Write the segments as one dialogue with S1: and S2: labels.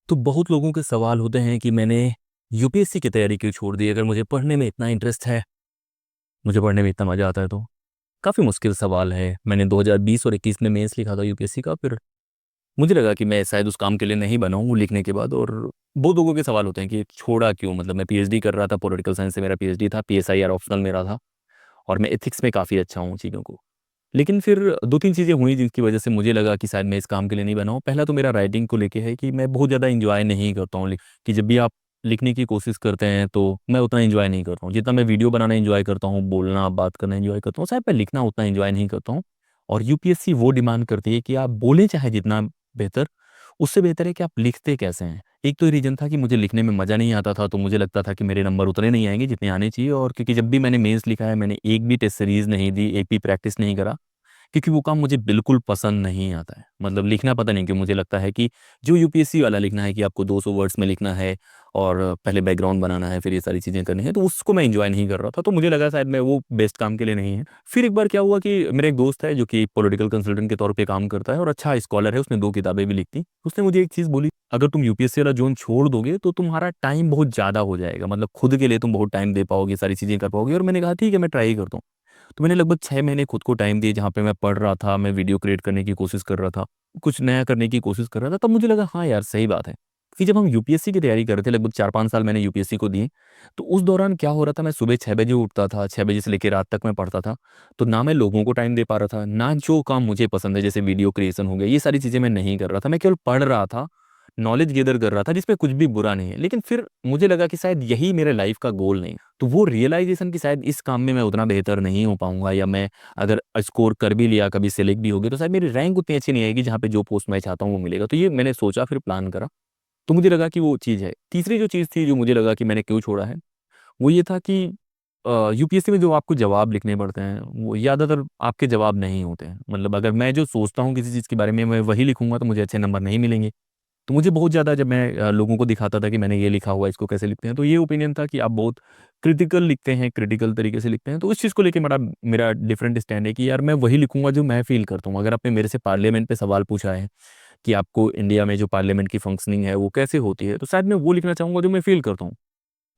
S1: तो बहुत लोगों के सवाल होते हैं कि मैंने यूपीएससी की तैयारी क्यों छोड़ दी अगर मुझे पढ़ने में इतना इंटरेस्ट है, मुझे पढ़ने में इतना मज़ा आता है तो। काफ़ी मुश्किल सवाल है। मैंने 2020 और 21 में मेंस लिखा था यूपीएससी का, फिर मुझे लगा कि मैं शायद उस काम के लिए नहीं बना हूँ लिखने के बाद। और बहुत लोगों के सवाल होते हैं कि छोड़ा क्यों, मतलब मैं पीएचडी कर रहा था, पॉलिटिकल साइंस से मेरा पीएचडी था, पीएसआईआर ऑप्शनल मेरा था और मैं एथिक्स में काफ़ी अच्छा हूँ चीज़ों को। लेकिन फिर 2-3 चीज़ें हुई जिनकी वजह से मुझे लगा कि शायद मैं इस काम के लिए नहीं बना हूँ। पहला तो मेरा राइटिंग को लेके है कि मैं बहुत ज़्यादा एन्जॉय नहीं करता हूँ कि जब भी आप लिखने की कोशिश करते हैं तो मैं उतना एन्जॉय नहीं करता हूँ। जितना मैं वीडियो बनाना एन्जॉय करता हूँ, बोलना, बात करना एन्जॉय करता हूँ, शायद मैं लिखना उतना एन्जॉय नहीं करता हूँ। और यूपीएससी वो डिमांड करती है कि आप बोलें चाहे जितना बेहतर, उससे बेहतर है कि आप लिखते कैसे हैं। एक तो ये रीज़न था कि मुझे लिखने में मज़ा नहीं आता था, तो मुझे लगता था कि मेरे नंबर उतने नहीं आएँगे जितने आने चाहिए। और क्योंकि जब भी मैंने मेंस लिखा है, मैंने एक भी टेस्ट सीरीज़ नहीं दी, एक भी प्रैक्टिस नहीं करा, क्योंकि वो काम मुझे बिल्कुल पसंद नहीं आता है। मतलब लिखना पता नहीं क्यों मुझे लगता है कि जो यूपीएससी वाला लिखना है कि आपको 200 वर्ड्स में लिखना है और पहले बैकग्राउंड बनाना है, फिर ये सारी चीज़ें करनी है, तो उसको मैं एन्जॉय नहीं कर रहा था। तो मुझे लगा शायद मैं वो बेस्ट काम के लिए नहीं है। फिर एक बार क्या हुआ कि मेरा एक दोस्त है जो कि पॉलिटिकल कंसल्टेंट के तौर पे काम करता है और अच्छा स्कॉलर है, उसने 2 किताबें भी लिखी। उसने मुझे एक चीज़ बोली, "अगर तुम यूपीएससी वाला ज़ोन छोड़ दोगे तो तुम्हारा टाइम बहुत ज़्यादा हो जाएगा। मतलब खुद के लिए तुम बहुत टाइम दे पाओगे, सारी चीज़ें कर पाओगे।" और मैंने कहा ठीक है, मैं ट्राई करता हूँ। तो मैंने लगभग 6 महीने खुद को टाइम दिए, जहाँ पे मैं पढ़ रहा था, मैं वीडियो क्रिएट करने की कोशिश कर रहा था, कुछ नया करने की कोशिश कर रहा था। तब मुझे लगा हाँ यार, सही बात है कि जब हम यूपीएससी की तैयारी कर रहे थे, लगभग 4-5 साल मैंने यूपीएससी को दिए, तो उस दौरान क्या हो रहा था, मैं सुबह 6 बजे उठता था, 6 बजे से लेके रात तक मैं पढ़ता था। तो ना मैं लोगों को टाइम दे पा रहा था, ना जो काम मुझे पसंद है जैसे वीडियो क्रिएशन हो गया, ये सारी चीज़ें मैं नहीं कर रहा था। मैं केवल पढ़ रहा था, नॉलेज गैदर कर रहा था, जिसमें कुछ भी बुरा नहीं है। लेकिन फिर मुझे लगा कि शायद यही मेरे लाइफ़ का गोल नहीं है। तो वो रियलाइज़ेशन कि शायद इस काम में मैं उतना बेहतर नहीं हो पाऊँगा, या मैं अगर स्कोर कर भी लिया, कभी सेलेक्ट भी हो गया, तो शायद मेरी रैंक उतनी अच्छी नहीं आएगी जहाँ पे जो पोस्ट मैं चाहता हूँ वो मिलेगा। तो ये मैंने सोचा, फिर प्लान करा, तो मुझे लगा कि वो चीज़ है। तीसरी जो चीज़ थी जो मुझे लगा कि मैंने क्यों छोड़ा है, वो ये था कि यूपीएससी में जो आपको जवाब लिखने पड़ते हैं, वो ज़्यादातर आपके जवाब नहीं होते हैं। मतलब अगर मैं जो सोचता हूँ किसी चीज़ के बारे में, मैं वही लिखूँगा तो मुझे अच्छे नंबर नहीं मिलेंगे। तो मुझे बहुत ज़्यादा, जब मैं लोगों को दिखाता था कि मैंने ये लिखा हुआ है, इसको कैसे लिखते हैं, तो ये ओपिनियन था कि आप बहुत क्रिटिकल लिखते हैं, क्रिटिकल तरीके से लिखते हैं। तो उस चीज़ को लेके मेरा मेरा डिफरेंट स्टैंड है कि यार मैं वही लिखूँगा जो मैं फ़ील करता हूँ। अगर आपने मेरे से पार्लियामेंट पे सवाल पूछा है कि आपको इंडिया में जो पार्लियामेंट की फंक्शनिंग है वो कैसे होती है, तो शायद मैं वो लिखना चाहूँगा जो मैं फ़ील करता हूँ।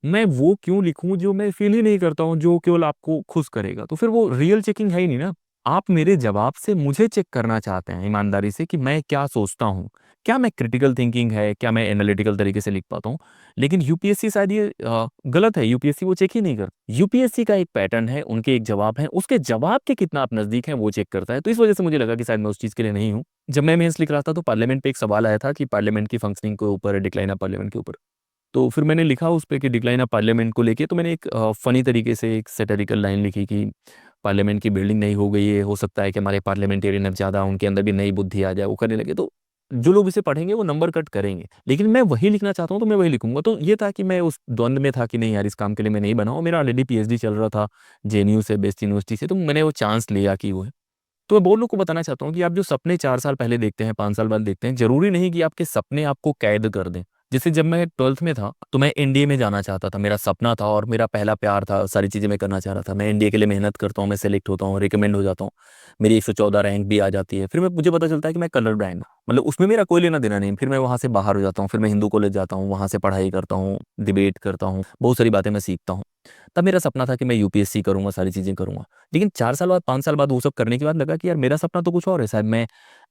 S1: मैं वो क्यों लिखूँ जो मैं फ़ील ही नहीं करता हूँ, जो केवल आपको खुश करेगा? तो फिर वो रियल चेकिंग है ही नहीं ना। आप मेरे जवाब से मुझे चेक करना चाहते हैं ईमानदारी से कि मैं क्या सोचता हूँ। क्या मैं क्रिटिकल थिंकिंग है, क्या मैं एनालिटिकल तरीके से लिख पाता हूँ? लेकिन यूपीएससी शायद ये गलत है, यूपीएससी वो चेक ही नहीं करता। यूपीएससी का एक पैटर्न है, उनके एक जवाब हैं, उसके जवाब के कितना आप नज़दीक हैं वो चेक करता है। तो इस वज़ह से मुझे लगा कि शायद मैं उस चीज़ के लिए नहीं हूँ। जब मैं मेंस लिख रहा था तो पार्लियामेंट पे एक सवाल आया था कि पार्लियामेंट की फंक्शनिंग के ऊपर, डिक्लाइन ऑफ पार्लियामेंट के ऊपर। तो फिर मैंने लिखा उस पे कि डिक्लाइन ऑफ पार्लियामेंट को लेके, तो मैंने एक फ़नी तरीके से एक सैटिरिकल लाइन लिखी कि पार्लियामेंट की बिल्डिंग नई हो गई है, हो सकता है कि हमारे पार्लियामेंटेरियन अब ज़्यादा उनके अंदर भी नई बुद्धि आ जाए, वो करने लगे। तो जो लोग इसे पढ़ेंगे वो नंबर कट करेंगे। लेकिन मैं वही लिखना चाहता हूँ तो मैं वही लिखूँगा। तो ये था कि मैं उस द्वंद में था कि नहीं यार, इस काम के लिए मैं नहीं बना हूँ। मेरा ऑलरेडी पीएचडी चल रहा था जेएनयू से, बेस्ट यूनिवर्सिटी से, तो मैंने वो चांस लिया कि वो है। तो मैं बहुत लोग को बताना चाहता हूँ कि आप जो सपने 4 साल पहले देखते हैं, 5 साल बाद देखते हैं, ज़रूरी नहीं कि आपके सपने आपको कैद कर दें। जैसे जब मैं 12th में था, तो मैं एनडीए में जाना चाहता था, मेरा सपना था और मेरा पहला प्यार था, सारी चीज़ें मैं करना चाह रहा था। मैं एनडीए के लिए मेहनत करता हूँ, मैं सेलेक्ट होता हूँ, रिकमेंड हो जाता हूँ, मेरी 114 रैंक भी आ जाती है। फिर मुझे पता चलता है कि मैं कलर ब्लाइंड हूँ, मतलब उसमें मेरा कोई लेना-देना नहीं। फिर मैं वहाँ से बाहर हो जाता हूँ, फिर मैं हिंदू कॉलेज जाता हूँ, वहाँ से पढ़ाई करता हूँ, डिबेट करता हूँ, बहुत सारी बातें मैं सीखता हूँ। तब मेरा सपना था कि मैं यूपीएससी करूँगा, सारी चीज़ें करूँगा। लेकिन 4 साल बाद, 5 साल बाद वो सब करने के बाद लगा कि यार मेरा सपना तो कुछ और है। शायद मैं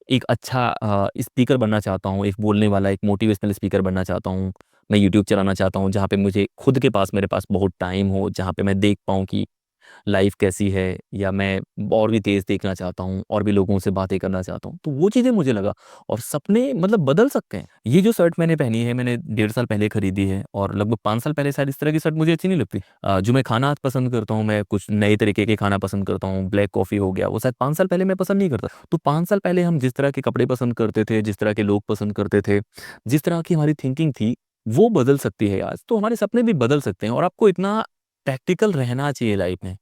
S1: एक अच्छा स्पीकर बनना चाहता हूँ, एक बोलने वाला, एक मोटिवेशनल स्पीकर बनना चाहता हूँ। मैं यूट्यूब चलाना चाहता हूँ, जहाँ पे मुझे खुद के पास, मेरे पास बहुत टाइम हो, जहाँ पे मैं देख पाऊँ कि लाइफ़ कैसी है, या मैं और भी तेज़ देखना चाहता हूँ, और भी लोगों से बातें करना चाहता हूँ। तो वो चीज़ें मुझे लगा, और सपने मतलब बदल सकते हैं। ये जो शर्ट मैंने पहनी है, मैंने 1.5 साल पहले खरीदी है, और लगभग 5 साल पहले शायद इस तरह की शर्ट मुझे अच्छी नहीं लगती। जो मैं खाना आज पसंद करता हूँ, मैं कुछ नए तरीके के खाना पसंद करता हूँ, ब्लैक कॉफ़ी हो गया, वो शायद 5 साल पहले मैं पसंद नहीं करता। तो 5 साल पहले हम जिस तरह के कपड़े पसंद करते थे, जिस तरह के लोग पसंद करते थे, जिस तरह की हमारी थिंकिंग थी, वो बदल सकती है आज। तो हमारे सपने भी बदल सकते हैं, और आपको इतना प्रैक्टिकल रहना चाहिए लाइफ़ में।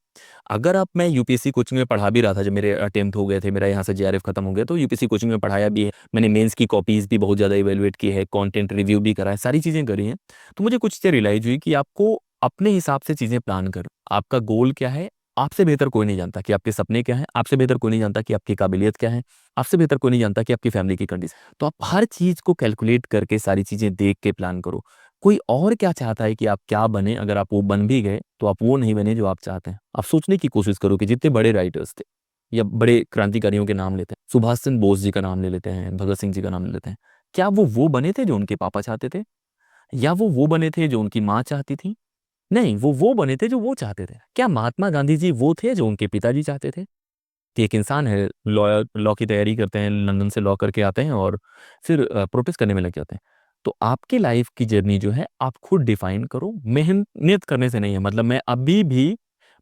S1: अगर आप मैं यूपीएससी कोचिंग में पढ़ा भी रहा था, जब मेरे अटेम्प्ट हो गए थे, मेरा यहाँ से जेआरएफ खत्म हो गया, तो यूपीएससी कोचिंग में पढ़ाया भी है। मैंने मेंस की कॉपीज़ भी बहुत ज़्यादा इवैल्यूएट की है, कंटेंट रिव्यू भी करा है, सारी चीज़ें करी हैं। तो मुझे कुछ चीज़ें रियलाइज़ हुई कि आपको अपने हिसाब से चीज़ें प्लान करो। आपका गोल क्या है? आपसे बेहतर कोई नहीं जानता कि आपके सपने क्या हैं, आपसे बेहतर कोई नहीं जानता कि आपकी काबिलियत क्या है, आपसे बेहतर कोई नहीं जानता कि आपकी फैमिली की कंडीशन। तो आप हर चीज़ को कैलकुलेट करके सारी चीज़ें देख के प्लान करो। कोई और क्या चाहता है कि आप क्या बने, अगर आप वो बन भी गए तो आप वो नहीं बने जो आप चाहते हैं। आप सोचने की कोशिश करो कि जितने बड़े राइटर्स थे या बड़े क्रांतिकारियों के नाम लेते हैं, सुभाष चंद्र बोस जी का नाम ले लेते हैं, भगत सिंह जी का नाम ले लेते हैं, क्या वो बने थे जो उनके पापा चाहते थे, या वो बने थे जो उनकी माँ चाहती थी? नहीं, वो बने थे जो वो चाहते थे। क्या महात्मा गांधी जी वो थे जो उनके पिताजी चाहते थे? कि एक इंसान है, लॉ की तैयारी करते हैं, लंदन से लॉ करके आते हैं और फिर प्रोटेस्ट करने में लग जाते हैं। तो आपकी लाइफ की जर्नी जो है आप खुद डिफाइन करो, मेहनत करने से नहीं है। मतलब मैं अभी भी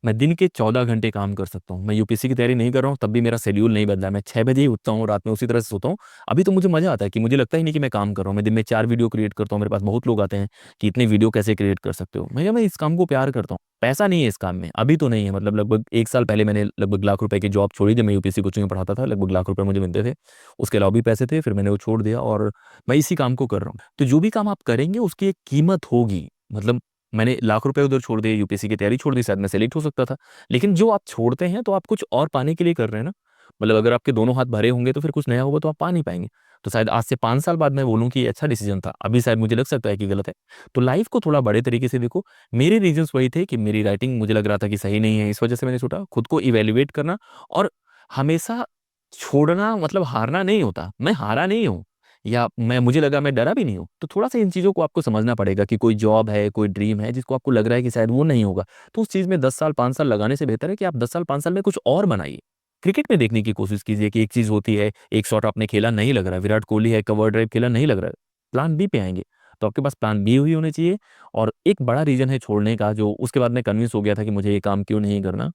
S1: मैं दिन के 14 घंटे काम कर सकता हूँ। मैं यूपीएससी की तैयारी नहीं कर रहा हूँ, तब भी मेरा शेड्यूल नहीं बदला है। मैं 6 बजे ही उठता हूँ, रात में उसी तरह से सोता हूँ। अभी तो मुझे मज़ा आता है कि मुझे लगता ही नहीं कि मैं काम कर रहा हूँ। मैं दिन में 4 वीडियो क्रिएट करता हूँ। मेरे पास बहुत लोग आते हैं कि इतने वीडियो कैसे क्रिएट कर सकते हो? मैं इस काम को प्यार करता हूँ। पैसा नहीं है इस काम में, अभी तो नहीं है। मतलब लगभग 1 साल पहले मैंने लगभग लाख रुपए की जॉब छोड़ी जब मैं यूपीएससी कोचिंग में पढ़ाता था। लगभग लाख रुपए मुझे मिलते थे। उसके अलावा भी पैसे थे, फिर मैंने वो छोड़ दिया और मैं इसी काम को कर रहा हूँ। तो जो भी काम आप करेंगे उसकी एक कीमत होगी। मतलब मैंने लाख रुपए उधर छोड़ दिए, यूपीएससी की तैयारी छोड़ दी, शायद मैं सेलेक्ट हो सकता था। लेकिन जो आप छोड़ते हैं तो आप कुछ और पाने के लिए कर रहे हैं ना। मतलब अगर आपके दोनों हाथ भरे होंगे तो फिर कुछ नया होगा तो आप पा नहीं पाएंगे। तो शायद आज से 5 साल बाद मैं बोलूँ कि ये अच्छा डिसीजन था, अभी शायद मुझे लग सकता है कि गलत है। तो लाइफ को थोड़ा बड़े तरीके से देखो। मेरे रीजंस वही थे कि मेरी राइटिंग मुझे लग रहा था कि सही नहीं है, इस वजह से मैंने छोड़ा। खुद को इवेल्युएट करना और हमेशा छोड़ना मतलब हारना नहीं होता। मैं हारा नहीं हूँ, या मुझे लगा मैं डरा भी नहीं हूँ। तो थोड़ा-सा इन चीज़ों को आपको समझना पड़ेगा कि कोई जॉब है, कोई ड्रीम है जिसको आपको लग रहा है कि शायद वो नहीं होगा, तो उस चीज़ में 10 साल, 5 साल लगाने से बेहतर है कि आप 10 साल, 5 साल में कुछ और बनाइए। क्रिकेट में देखने की कोशिश कीजिए कि एक चीज़ होती है, एक शॉट आपने खेला नहीं लग रहा है, विराट कोहली है, कवर ड्राइव खेला नहीं लग रहा है, प्लान बी पे आएँगे। तो आपके पास प्लान बी भी होनी चाहिए। और एक बड़ा रीज़न है छोड़ने का, जो उसके बाद मैं कन्विंस हो गया था कि मुझे ये काम क्यों नहीं करना।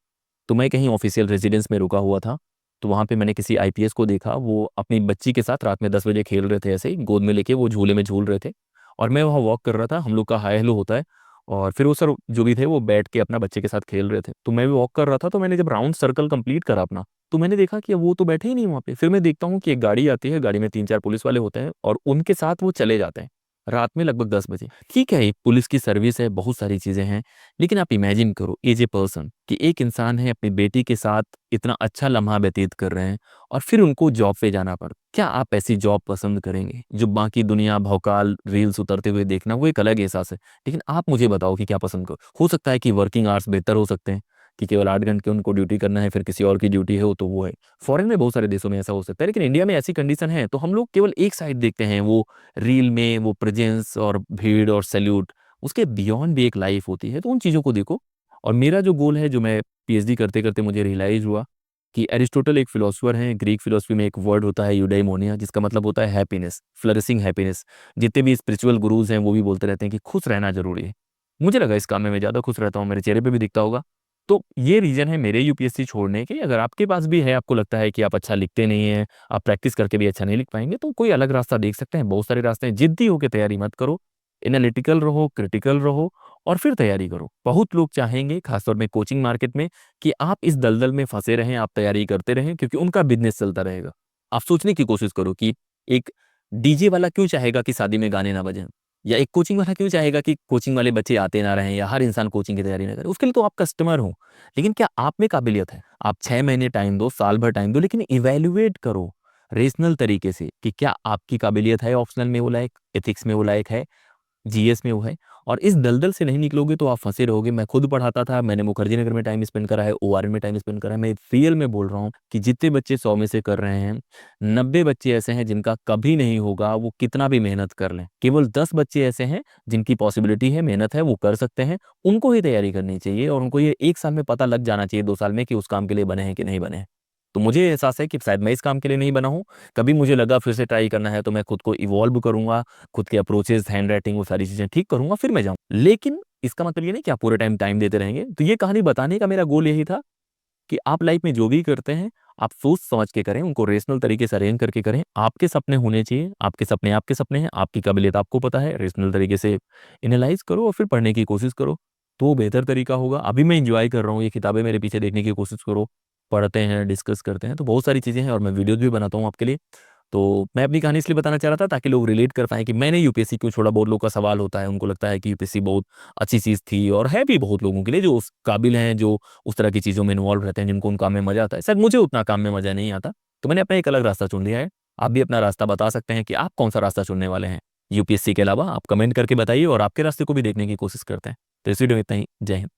S1: तो मैं कहीं ऑफ़िशियल रेज़िडेंस में रुका हुआ था। तो वहाँ पे मैंने किसी आईपीएस को देखा, वो अपनी बच्ची के साथ रात में 10 बजे खेल रहे थे, ऐसे ही गोद में लेके वो झूले में झूल रहे थे और मैं वहाँ वॉक कर रहा था। हम लोग का हाय हेलो होता है और फिर वो सर जो भी थे वो बैठ के अपना बच्चे के साथ खेल रहे थे। तो मैं भी वॉक कर रहा था, तो मैंने जब राउंड सर्कल कंप्लीट करा अपना, तो मैंने देखा कि वो तो बैठे ही नहीं वहाँ पे। फिर मैं देखता हूँ कि एक गाड़ी आती है, गाड़ी में 3-4 पुलिस वाले होते हैं और उनके साथ वो चले जाते हैं, रात में लगभग 10 बजे। ठीक है, एक पुलिस की सर्विस है, बहुत सारी चीज़ें हैं, लेकिन आप इमेजिन करो एज ए पर्सन कि एक इंसान है अपनी बेटी के साथ इतना अच्छा लम्हा व्यतीत कर रहे हैं और फिर उनको जॉब पे जाना पड़ा। क्या आप ऐसी जॉब पसंद करेंगे? जो बाकी दुनिया भौकाल रील्स उतरते हुए देखना वो एक अलग एहसास है। लेकिन आप मुझे बताओ कि क्या पसंद करो? हो सकता है कि वर्किंग आवर्स बेहतर हो सकते हैं, कि केवल 8 घंटे उनको ड्यूटी करना है, फिर किसी और की ड्यूटी है तो वो है। फॉरेन में बहुत सारे देशों में ऐसा हो सकता है, लेकिन इंडिया में ऐसी कंडीशन है तो हम लोग केवल एक साइड देखते हैं, वो रील में वो प्रेजेंस और भीड़ और सैल्यूट। उसके बियॉन्ड भी एक लाइफ होती है, तो उन चीज़ों को देखो। और मेरा जो गोल है, जो मैं पीएचडी करते-करते मुझे रियलाइज़ हुआ कि एरिस्टोटल एक फिलॉसफर हैं, ग्रीक फिलॉसफी में एक वर्ड होता है यूडेइमोनिया, जिसका मतलब होता है हैप्पीनेस, फ्लरिशिंग हैप्पीनेस। जितने भी स्पिरिचुअल गुरुज़ हैं, वो भी बोलते रहते हैं कि खुश रहना ज़रूरी है। मुझे लगा इस काम में मैं ज़्यादा खुश रहता हूँ, मेरे चेहरे पे भी दिखता होगा। तो ये रीज़न है मेरे यूपीएससी छोड़ने के। अगर आपके पास भी है, आपको लगता है कि आप अच्छा लिखते नहीं हैं, आप प्रैक्टिस करके भी अच्छा नहीं लिख पाएँगे, तो कोई अलग रास्ता देख सकते हैं। बहुत सारे रास्ते हैं, ज़िद्दी होके तैयारी मत करो, एनालिटिकल रहो, क्रिटिकल रहो और फिर तैयारी करो। बहुत लोग चाहेंगे, खासतौर में कोचिंग मार्केट में, कि आप इस दलदल में फँसे रहें, आप तैयारी करते रहें, क्योंकि उनका बिज़नेस चलता रहेगा। आप सोचने की कोशिश करो कि एक डीजे वाला क्यों चाहेगा कि शादी में गाने ना बजें? या एक कोचिंग वाला क्यों चाहेगा कि कोचिंग वाले बच्चे आते ना रहें या हर इंसान कोचिंग की तैयारी ना करे? उसके लिए तो आप कस्टमर हो। लेकिन क्या आप में काबिलियत है? आप 6 महीने टाइम दो, साल भर टाइम दो, लेकिन इवैल्यूएट करो रेशनल तरीके से कि क्या आपकी काबिलियत है ऑप्शनल में वो लायक, एथिक्स में वो लायक है, जीएस में वो है। और इस दलदल से नहीं निकलोगे तो आप फँसे रहोगे। मैं खुद पढ़ाता था, मैंने मुखर्जी नगर में टाइम स्पेंड करा है, ओआरएन में टाइम स्पेंड करा है। मैं रियल में बोल रहा हूँ कि जितने बच्चे 100 में से कर रहे हैं, 90 बच्चे ऐसे हैं जिनका कभी नहीं होगा, वो कितना भी मेहनत कर लें। केवल 10 बच्चे ऐसे हैं जिनकी पॉसिबिलिटी है, मेहनत है, वो कर सकते हैं। उनको ही तैयारी करनी चाहिए और उनको ये 1 साल में पता लग जाना चाहिए, 2 साल में, कि उस काम के लिए बने हैं कि नहीं बने हैं। तो मुझे एहसास है कि शायद मैं इस काम के लिए नहीं बना हूँ। कभी मुझे लगा फिर से ट्राई करना है तो मैं खुद को इवॉल्व करूँगा, खुद के अप्रोचेज़, हैंडराइटिंग, वो सारी चीज़ें ठीक करूँगा, फिर मैं जाऊँ। लेकिन इसका मतलब ये नहीं कि आप पूरे टाइम टाइम देते रहेंगे। तो ये कहानी बताने का मेरा गोल यही था कि आप लाइफ में जो भी करते हैं, आप सोच समझ के करें, उनको रेशनल तरीके से अरेंज करके करें। आपके सपने होने चाहिए, आपके सपने हैं, आपकी काबिलियत आपको पता है, रेशनल तरीके से एनालाइज़ करो और फिर पढ़ने की कोशिश करो, तो वो बेहतर तरीका होगा। अभी मैं एन्जॉय कर रहा हूँ, ये किताबें मेरे पीछे देखने की कोशिश करो, पढ़ते हैं, डिस्कस करते हैं, तो बहुत सारी चीज़ें हैं और मैं वीडियोज़ भी बनाता हूँ आपके लिए। तो मैं अपनी कहानी इसलिए बताना चाह रहा था ताकि लोग रिलेट कर पाएँ कि मैंने यूपीएससी क्यों छोड़ा। बहुत लोगों का सवाल होता है, उनको लगता है कि यूपीएससी बहुत अच्छी चीज़ थी और है भी बहुत लोगों के लिए जो उस काबिल हैं, जो उस तरह की चीज़ों में इन्वॉल्व रहते हैं, जिनको उन काम में मज़ा आता है। शायद मुझे उतना काम में मज़ा नहीं आता, तो मैंने अपना एक अलग रास्ता चुन लिया है। आप भी अपना रास्ता बता सकते हैं कि आप कौन-सा रास्ता चुनने वाले हैं। यूपीएससी के अलावा आप कमेंट करके बताइए और आपके रास्ते को भी देखने की कोशिश करते हैं। तो इस वीडियो में इतना ही। जय हिंद।